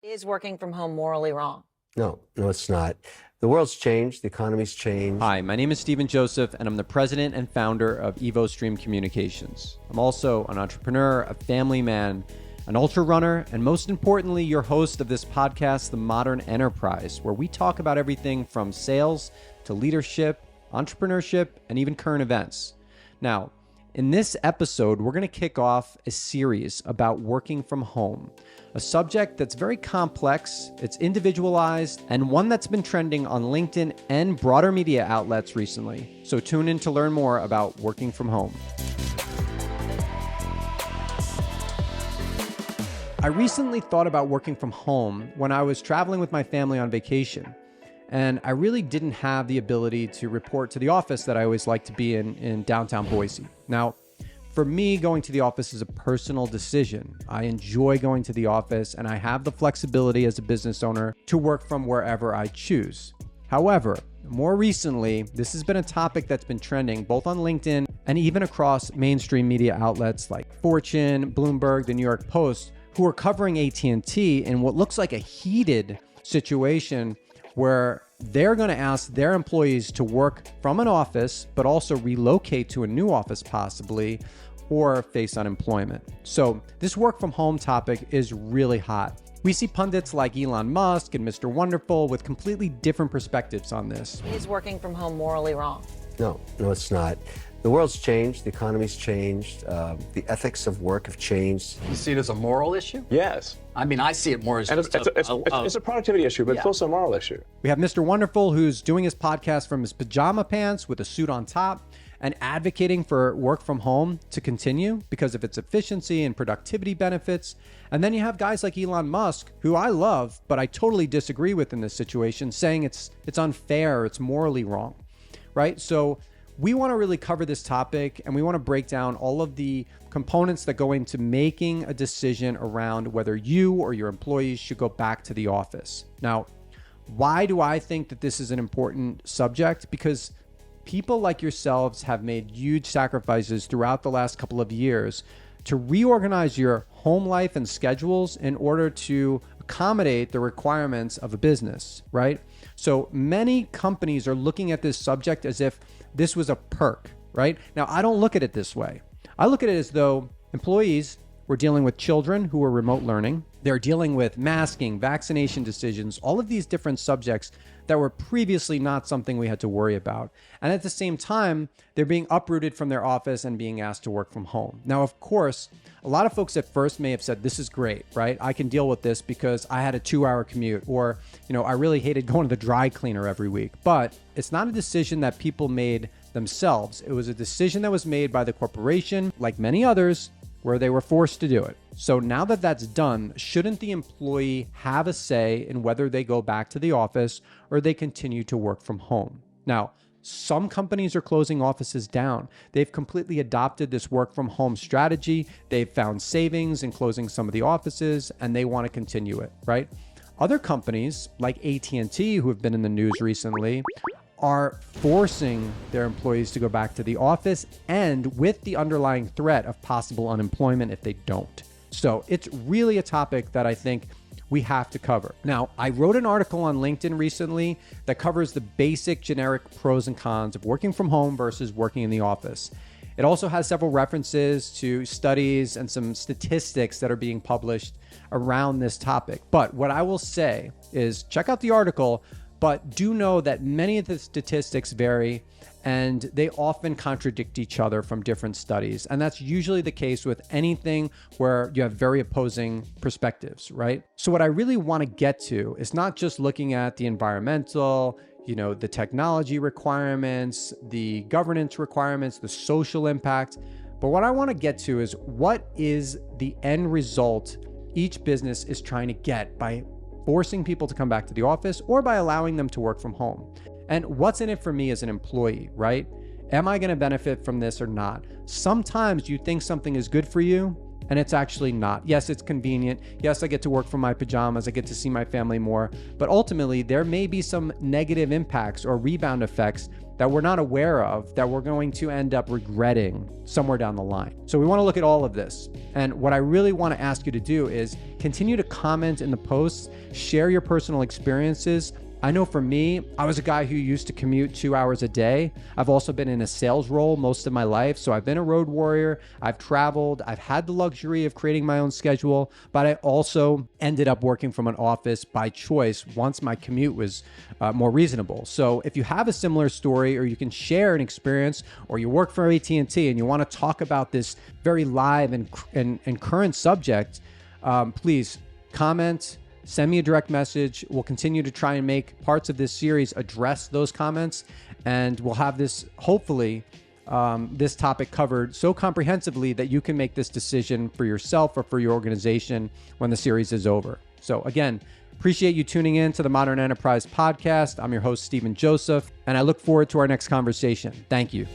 Is working from home morally wrong? No, it's not. The world's changed. The economy's changed. Hi, my name is Stephen Joseph, and I'm the president and founder of EvoStream Communications. I'm also an entrepreneur, a family man, an ultra runner, and most importantly, your host of this podcast, The Modern Enterprise, where we talk about everything from sales to leadership, entrepreneurship, and even current events. Now, in this episode, we're going to kick off a series about working from home, a subject that's very complex, it's individualized, and one that's been trending on LinkedIn and broader media outlets recently. So tune in to learn more about working from home. I recently thought about working from home when I was traveling with my family on vacation. And I really didn't have the ability to report to the office that I always like to be in downtown Boise. Now, for me, going to the office is a personal decision. I enjoy going to the office, and I have the flexibility as a business owner to work from wherever I choose. However, more recently, this has been a topic that's been trending both on LinkedIn and even across mainstream media outlets like Fortune, Bloomberg, the New York Post, who are covering AT&T in what looks like a heated situation where they're going to ask their employees to work from an office, but also relocate to a new office possibly, or face unemployment. So this work from home topic is really hot. We see pundits like Elon Musk and Mr. Wonderful with completely different perspectives on this. Is working from home morally wrong? No, it's not. The world's changed. The economy's changed. The ethics of work have changed. You see it as a moral issue? Yes. I mean, I see it more as it's a productivity issue, but it's also a moral issue. We have Mr. Wonderful, who's doing his podcast from his pajama pants with a suit on top and advocating for work from home to continue because of its efficiency and productivity benefits. And then you have guys like Elon Musk, who I love, but I totally disagree with in this situation, saying it's unfair, it's morally wrong, right? So we want to really cover this topic, and we want to break down all of the components that go into making a decision around whether you or your employees should go back to the office. Now, why do I think that this is an important subject? Because people like yourselves have made huge sacrifices throughout the last couple of years to reorganize your home life and schedules in order to accommodate the requirements of a business, right? So many companies are looking at this subject as if this was a perk, right? Now, I don't look at it this way. I look at it as though employees were dealing with children who were remote learning. They're dealing with masking, vaccination decisions, all of these different subjects that were previously not something we had to worry about. And at the same time, they're being uprooted from their office and being asked to work from home. Now, of course, a lot of folks at first may have said, this is great, right? I can deal with this because I had a 2-hour commute, or, I really hated going to the dry cleaner every week. But it's not a decision that people made themselves. It was a decision that was made by the corporation, like many others, where they were forced to do it. So now that that's done, shouldn't the employee have a say in whether they go back to the office or they continue to work from home? Now, some companies are closing offices down. They've completely adopted this work from home strategy. They've found savings in closing some of the offices, and they want to continue it, right? Other companies like AT&T, who have been in the news recently, are forcing their employees to go back to the office, and with the underlying threat of possible unemployment if they don't. So it's really a topic that I think we have to cover. Now, I wrote an article on LinkedIn recently that covers the basic generic pros and cons of working from home versus working in the office. It also has several references to studies and some statistics that are being published around this topic. But what I will say is check out the article, but do know that many of the statistics vary and they often contradict each other from different studies. And that's usually the case with anything where you have very opposing perspectives, right? So what I really want to get to is not just looking at the environmental, the technology requirements, the governance requirements, the social impact, but what I want to get to is what is the end result each business is trying to get by forcing people to come back to the office or by allowing them to work from home. And what's in it for me as an employee, right? Am I going to benefit from this or not? Sometimes you think something is good for you and it's actually not. Yes, it's convenient. Yes, I get to work from my pajamas. I get to see my family more. But ultimately, there may be some negative impacts or rebound effects that we're not aware of that we're going to end up regretting somewhere down the line. So we want to look at all of this. And what I really want to ask you to do is continue to comment in the posts, share your personal experiences. I know for me, I was a guy who used to commute 2 hours a day. I've also been in a sales role most of my life. So I've been a road warrior. I've traveled. I've had the luxury of creating my own schedule, but I also ended up working from an office by choice once my commute was more reasonable. So if you have a similar story, or you can share an experience, or you work for AT&T and you want to talk about this very live and current subject, please comment. Send me a direct message. We'll continue to try and make parts of this series address those comments, and we'll have this, hopefully, this topic covered so comprehensively that you can make this decision for yourself or for your organization when the series is over. So again, appreciate you tuning in to the Modern Enterprise Podcast. I'm your host, Stephen Joseph, and I look forward to our next conversation. Thank you.